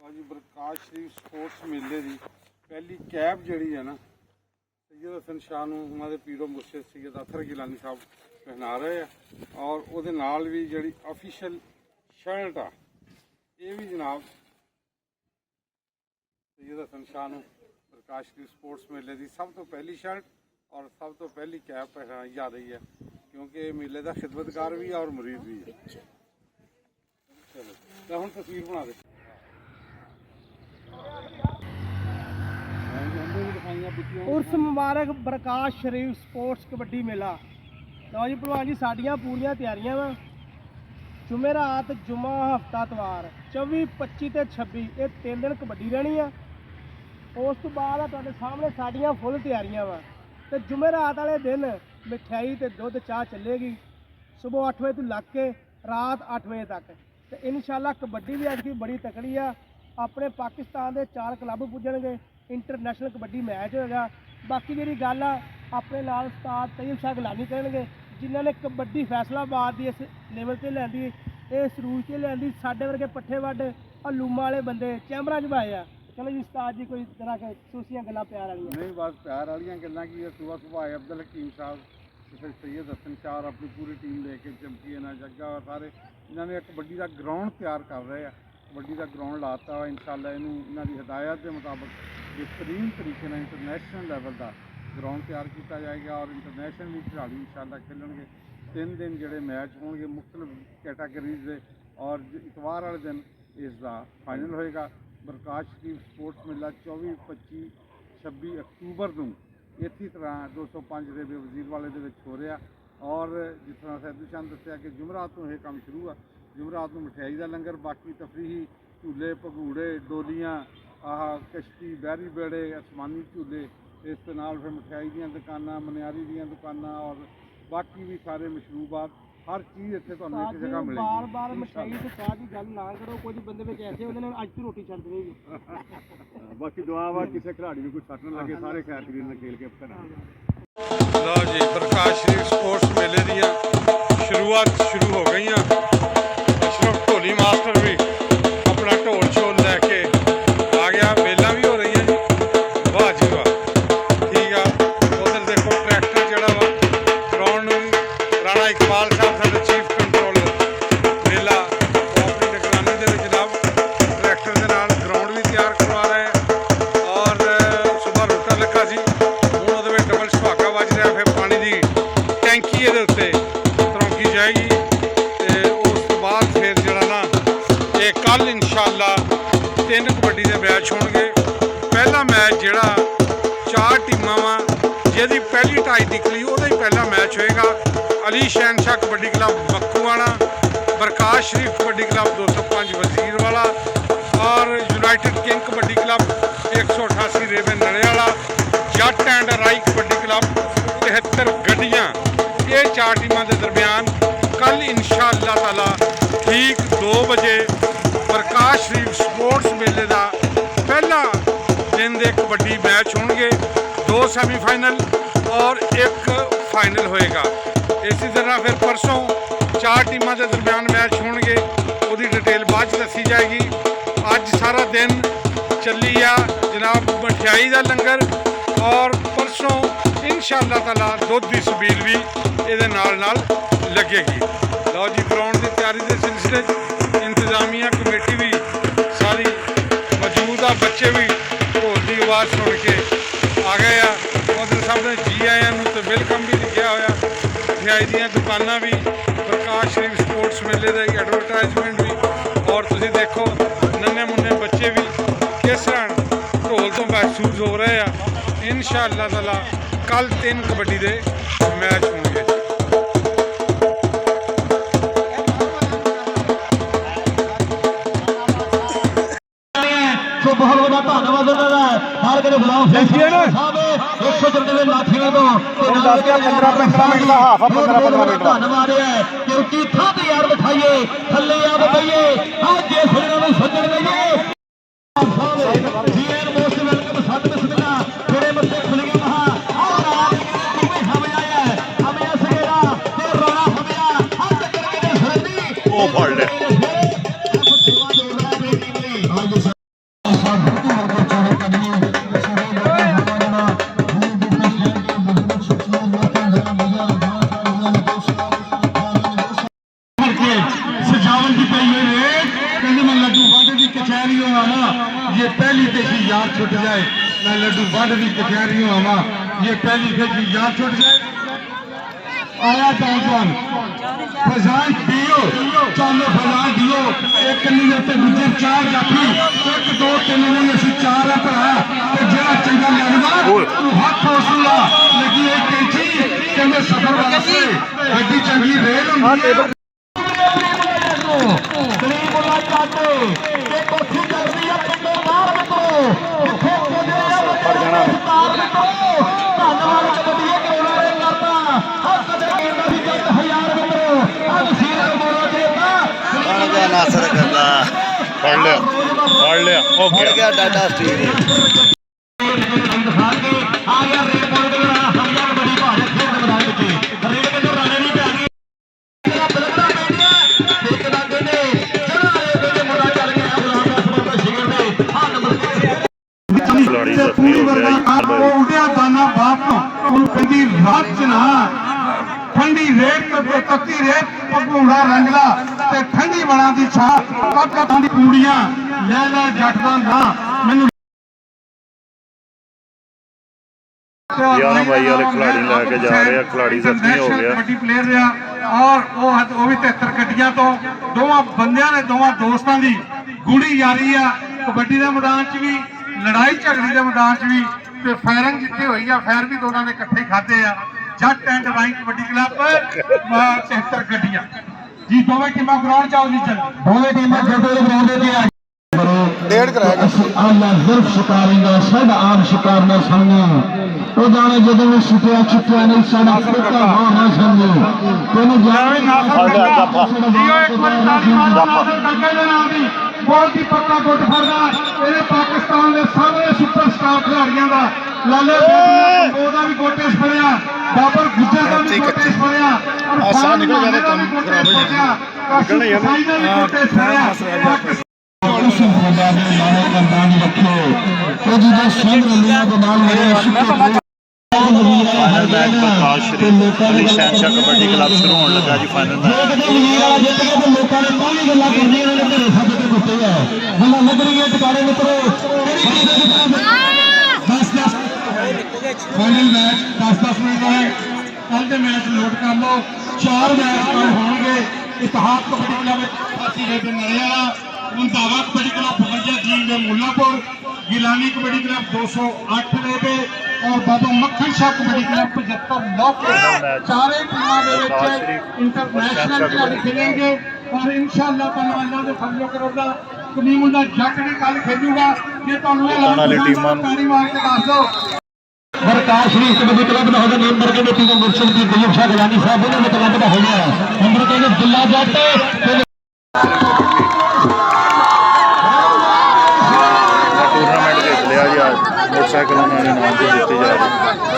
जी प्रकाश शरीफ sports मेले की पहली कैप जी है ना सैयद हसन शाह उन्होंने पीरो मुर्शिद सैयद अथर गिलानी साहब पहना रहे हैं और वो भी जी ऑफिशियल शर्ट आ ये भी जनाब सैयद हसन शाह प्रकाश शरीफ स्पोर्ट्स मेले की सब तो पहली शर्ट और सब तो पहली कैप पहनाई जा रही है क्योंकि मेले का खिदमतकार भी है और मुरीद भी है। चलो तो हम तस्वीर बना दे उर्स मुबारक प्रकाश शरीफ स्पोर्ट्स कबड्डी मेला। लो जी भलवान जी साड़ियाँ पूरियां तैयारियां वा जुमेरात जुम्मा हफ्ता इतवार 24, 25 ते 26 ये 3 दिन कबड्डी रहनी है। उस तो बाद तुहाडे सामने साड़ियाँ फुल तैयारियां वा ते जुमेरात वाले दिन मिठाई ते दुध चाह चलेगी सुबह 8 बजे तो लग के रात 8 बजे तक। तो इंशाल्लाह कबड्डी भी अज की बड़ी तकड़ी आ। अपने पाकिस्तान के 4 क्लब पुजणगे इंटरनेशनल कबड्डी मैच होगा। बाकी जी गल आ अपने नाल उस्ताद तैयब शाह गिलानी करनगे जिन्होंने कबड्डी फैसलाबाद की इस लेवल से लियांदी इस रूज से लियांदी साडे वर्गे पट्ठे वड्ड और लूमा वाले बंदे चैंबरां च पाए आ। चलो जी उस्ताद जी कोई तरह के सूसियां गल्लां प्यार वालियां नहीं बस प्यार वालियां गल्लां की सुबह सुबह आए अब्दुल हकीम साहब फिर सैयद हसन शाह और अपनी पूरी टीम लेके चमकी ना जग्गा और सारे इन्होंने कबड्डी का ग्राउंड तैयार कर रहे हैं। कबड्डी का ग्राउंड लाता वा इंशाल्लाह इन्हों की हिदायत के मुताबिक बेहतरीन तरीके से इंटरनेशनल लैवल का ग्राउंड तैयार किया जाएगा और इंटरनेशनल भी खिलाड़ी इंशाल्लाह खेलणगे। 3 दिन जोड़े मैच होंगे मुख्तलिफ कैटागरीज के और इतवार वाले दिन इसका फाइनल होएगा। प्रकाश शरीफ स्पोर्ट्स मेला 24, 25, 26 अक्तूबर को इसी तरह 205 के वजीर वाले हो रहा और जिस तरह सैदू शाह ने दसिया कि जुमरात तो यह काम शुरू है। जुमरात को मिठाई का लंगर बाकी तफरीही झूले भगूड़े डोलियाँ आह कश्ती बहरी बेड़े आसमानी झूले इस नाल फिर मिठाई दी दुकाना मनियारी दी दुकाना और बाकी भी सारे मशरूबात हर चीज़ इतने तो एक जगह मिलेगी। बार बार मिठाई से चाह की गल ना करो कुछ बंदे में ऐसे होंगे अज तो रोटी छड़ देगी। बाकी दुआ वा किसी खिलाड़ी भी कुछ सट न लगे सारे खैर खरीद खेल के घर। लो जी प्रकाश शरीफ स्पोर्ट्स मेले दी शुरुआत शुरू हो गई। अशरफ ढोली मास्टर भी अपना ढोल शोल लैके आ गया। बेला भी हो रही है जी वाह जी वाह ठीक है। उधर देखो ट्रैक्टर जड़ा वा ग्राउंड राणा इकबाल साहब साडे चीफ कंट्रोलर मेला वो अपनी निगरानी दे विच जनाब ट्रैक्टर के नाल ग्राउंड भी तैयार करवा रहे हैं और सुबह रोटा लगा सी हुण उहदे विच डबल सुहागा वज रहा फिर पानी की टैंकी इहदे उत्ते तरौंकी जाएगी तो उस तो बाद फिर जड़ा ना ये कल इंशाअल्लाह 3 कबड्डी के मैच होणगे। पहला मैच जिहड़ा 4 टीमां वा जिहदी पहली टाई निकली उहदा ही पहला मैच होएगा। अली शहनशाह कबड्डी क्लब मक्कूवाला प्रकाश शरीफ कबड्डी क्लब 205 वजीर वाला और यूनाइटेड किंग कबड्डी क्लब 188 रेवे नड़ेवाला जट एंड राई कबड्डी क्लब 73 गड्डियाँ ये 4 टीमों के दरमियान कल इंशाअल्लाह ताला ठीक 2 बजे प्रकाश शरीफ स्पोर्ट्स मेले का पहला दिन के कबड्डी मैच होंगे। 2 सैमीफाइनल और 1 फाइनल होएगा। इसी तरह फिर परसों 4 टीमों के दरमियान मैच होंगे उसकी डिटेल बाद दसी जाएगी। अज सारा दिन चली आ जनाब मठियाई का लंगर और परसों इंशाअल्लाह ताला दुध की सबील भी ये नाल लगेगी। लो जी ग्राउंड की तैयारी के सिलसिले इंतजामिया कमेटी भी सारी मौजूद आ। बच्चे भी ढोल की आवाज़ सुन के आ गए आ। उधर सामने जी आया तो वेलकम भी लिखा होया। मिठाई दी दुकाना भी प्रकाश शरीफ स्पोर्ट्स मेले की एडवरटाइजमेंट भी और तुसीं देखो नन्हे मुन्ने बच्चे भी किस तरह ढोल तो महसूस हो रहे हैं। इंशाअल्लाह ताला कल 3 कबड्डी के मैच होंगे। बहुत बहुत धन्यवाद हर के खिलाफ 194 लाठियों को 15 मिनट का हाफ 15 मिनट धन्यवाद है क्योंकि था यार बिठाइए थले आ बइए आज ये सज्जन गए यार छुट जाए मैं लड्डू बड़ भी कचहरी आवा ये पहली खेची यार छुट जाए आया नौजवान फजान दियो चलो फजान दियो एक नहीं ते दूजे चार जाफी एक दो तीन नहीं असि चार है भरा ते जेड़ा चंगा लगदा तू हाथ हौसला लगी एक कैंची कहंदे सफर वास्ते एडी चंगी रेल हुंदी है ਕਰੀਬੁੱਲਾ ਚਾਟੇ ਤੇ ਕੋਠੀ ਕਰਦੀ ਆ ਪਿੰਡੋਂ ਬਾਹਰ ਨਿਕਲੋ ਜਿੱਥੇ ਪੁੱਜੇ ਆ ਸਤਾਰ ਨਿਕਲੋ ਧੰਨਵਾਦ ਕਬੱਡੀਏ ਕਰੋਨਾ ਨੇ ਕਰਤਾ ਹੱਕ ਦੇ ਕਹਿੰਦਾ ਸੀ 1000 ਮਿੱਤਰੋ ਅੱਜ ਸੀਰ ਮੋਰਾ ਦੇਤਾ ਨਾਸਰ ਕਰਦਾ ਫੜ ਲਿਆ ਹੋ ਫੜ ਗਿਆ ਡਾਟਾ ਸਟੀਲ ਆ ਗਿਆ ਰੇਡ ਬੋਲ ਦੇ ਨਾਲ ਹਮਲਾ ਕਬੱਡੀ ਭਾਰਤ ਖੇਡ ਮੈਦਾਨ ਵਿੱਚ ਰੇਡ ਕਿੰਨੋਂ ਰਾਣੇ ਨਹੀਂ ਪਿਆਗੀ ਬਲੰਦਾ ਪੈਂਦੀਆਂ ਇੱਕ ਲਾਗੇ ਨੇ ਚੜਾਰੇ ਦੇ ਮੁੰਡਾ ਚੱਲ ਗਿਆ ਗੁਲਾਮ ਦਾ ਸਮਾਂ ਸ਼ਿਗਰ ਦੇ ਆ ਨੰਬਰ ਖਿਲਾੜੀ ਜ਼ਖਮੀ ਹੋ ਗਿਆ ਜੀ। ਉਹਦਾ ਦਾਨਾ ਬਾਪ ਉਹਨੂੰ ਕਹਿੰਦੀ ਰਾਤ ਚ ਨਾ ਠੰਡੀ ਰੇਤ ਤੇ ਤੱਤੀ ਰੇਤ ਪਗੂੜਾ ਰੰਗਲਾ ਤੇ ਠੰਡੀ ਬਣਾ ਦੀ ਛਾਂ ਕੱਟ ਦੀ ਪੂੜੀਆਂ ਲੈ ਲੈ ਜੱਟ ਦਾ ਨਾ ਮੈਨੂੰ 11 ਬਾਈ ਵਾਲੇ ਖਿਲਾੜੀ ਲੈ ਕੇ ਜਾ ਰਹੇ ਆ ਖਿਲਾੜੀ ਜ਼ਖਮੀ ਹੋ ਗਿਆ ਕਬੱਡੀ ਪਲੇਅਰ ਰਿਹਾ ਔਰ ਉਹ ਵੀ 73 ਗੱਡੀਆਂ ਤੋਂ ਦੋਵਾਂ ਬੰਦਿਆਂ ਨੇ ਦੋਵਾਂ ਦੋਸਤਾਂ ਦੀ ਗੂੜੀ ਯਾਰੀ ਆ ਕਬੱਡੀ ਦੇ ਮੈਦਾਨ 'ਚ ਵੀ ਲੜਾਈ ਝਗੜੀ ਦੇ ਮੈਦਾਨ 'ਚ ਵੀ ਤੇ ਫਾਇਰਿੰਗ ਜਿੱਥੇ ਹੋਈ ਆ ਫਾਇਰ ਵੀ ਦੋਨਾਂ ਨੇ ਇਕੱਠੇ ਖਾਦੇ ਆ ਜੱਟ ਐਂਡ ਵਾਈਨ ਕਬੱਡੀ ਕਲੱਬ 73 ਗੱਡੀਆਂ ਜੀ ਦੋਵੇਂ ਟੀਮਾਂ ਗਰਾਊਂਡ 'ਚ ਆਓ ਜੀ ਦੋਵੇਂ ਟੀਮਾਂ ਜੱਟੇ ਦੇ ਗਰਾਊਂਡ ਤੇ ਆ ਡੇਢ ਕਰਾਇਆ ਆਲਾ ਜ਼ਰਫ ਸ਼ਿਕਾਰੀ ਦਾ ਸਾਡਾ ਆਮ ਸ਼ਿਕਾਰ ਨਾ ਸਮਝੋ ਉਹ ਜਾਣੇ ਜਦੋਂ ਵੀ ਛੁੱਟਿਆ ਨਹੀਂ ਸਾਡਾ ਕੁੱਤਾ ਨਾ ਸਮਝੋ ਤੈਨੂੰ ਜਾਣੇ ਨਾ ਜੀਓ ਇੱਕ ਵਾਰੀ ਤਾਲੀ ਮਾਰੋ ਨਾਸਰ ਕਰਕੇ ਦੇ ਨਾਮ ਦੀ ਬਹੁਤ ਹੀ ਪੱਕਾ ਗੁੱਟ ਫੜਦਾ ਇਹਨੇ ਪਾਕਿਸਤਾਨ ਦੇ ਸਾਰੇ ਸੁਪਰਸਟਾਰ ਖਿਡਾਰੀਆਂ ਦਾ ਲਾਲੇ ਉਹਦਾ ਵੀ ਗੋਟੇ ਫੜਿਆ ਬਾਬਰ ਗੁੱਜਰ ਦਾ ਵੀ ਗੋਟੇ ਫੜਿਆ ਆਸਾਨ ਨਿਕਲ ਗਿਆ ਤਾਂ ਕੰਮ ਖਰਾਬ ਹੋ ਜਾਣਾ ਨਿਕਲਣਾ ਹੀ ਹੈ ਨਾ ਗੋਟੇ ਫੜਿਆ ਉਸ ਖੁਦਾ ਦੇ ਨਾਮ ਦਾ ਨਾਮ ਰੱਖੋ ਕਿ ਜਿਹਦੇ ਸੰਗ ਰਲੀਆਂ ਦੇ ਨਾਲ ਮੇਰੇ ਸ਼ੁਕਰ ਪ੍ਰਕਾਸ਼ ਸ਼੍ਰੀ ਅਲੀ ਸ਼ਹਿਨਸ਼ਾਹ ਕਬੱਡੀ ਕਲੱਬ ਸ਼ੁਰੂ ਹੋਣ ਲੱਗਾ ਜੀ ਫਾਈਨਲ ਮੈਚ ਜਿੱਤ ਕੇ ਤੇ ਲੋਕਾਂ ਨੇ ਪਹਿਲੀ ਗੱਲਾਂ ਕਰਨੀਆਂ ਉਹਨਾਂ ਦੇ ਘਰੇ ਸੱਦ ਕੇ ਦਿੱਤੇ ਆ ਹੁਣ ਲੱਗਣਗੇ ਟਿਕਾਣੇ ਮਿੱਤਰੋ 10-10 ਫਾਈਨਲ ਮੈਚ 10-10 ਮਿੰਟ ਹੈ ਕੱਲ ਦੇ ਮੈਚ ਲੋਡ ਕਰ ਲਓ 4 ਮੈਚ ਕੱਲ ਹੋਣਗੇ ਇਤਿਹਾਦ ਕਬੱਡੀ ਕਲੱਬ ਵਿੱਚ ਦੇ ਨਰਿਆਲਾ ਮੁੰਦਾਵਾ ਕਬੱਡੀ ਕਲੱਬ ਬਗੜਿਆ ਜੀਨ ਦੇ ਮੁੱਲਾਪੁਰ ਗਿਲਾਨੀ ਕਬੱਡੀ ਕਲੱਬ 208 ਦੇ पे और बाबा मक्खन शाह कबड्डी क्लब 75 मौके सारे टीमों के ਵਿੱਚ इंटरनेशनल खिलाड़ी खेलेंगे और इंशाअल्लाह ताला अल्लाह ਦੇ ਫਜ਼ਲ ਕਰਮ ਦਾ ਕੁਨੀ ਮੁੰਡਾ ਜੱਟ ਵੀ ਕੱਲ ਖੇਡੂਗਾ ਜੇ ਤੁਹਾਨੂੰ ਇਹ ਵਾਲੀ ਟੀਮਾਂ ਨੂੰ ਤਾੜੀ ਮਾਰ ਕੇ ਦੱਸ ਦਿਓ ਬਰਕਾਰ ਸ਼ਰੀਫ ਕਬੱਡੀ ਕਲੱਬ ਦਾ ਹੋਗਾ ਨੰਬਰ ਕਹਿੰਦੇ ਟੀਮ ਮੁਰਸ਼ਦ ਦੀ ਦਲੀਪ ਸ਼ਾਹ ਗਲਾਨੀ ਸਾਹਿਬ ਉਹਨਾਂ ਦੇ ਕਲੱਬ ਦਾ ਹੋ ਗਿਆ ਨੰਬਰ ਕਹਿੰਦੇ ਦਿੱਲਾ ਜੱਟ ਟੂਰਨਾਮੈਂਟ ਜਿੱਤ ਲਿਆ ਜੀ ਅੱਜ ਮੋਟਰਸਾਈਕਲਾਂ ਨਾਲ ਇਨਾਮ ਵੀ ਦਿੱਤੇ ਜਾ ਰਹੇ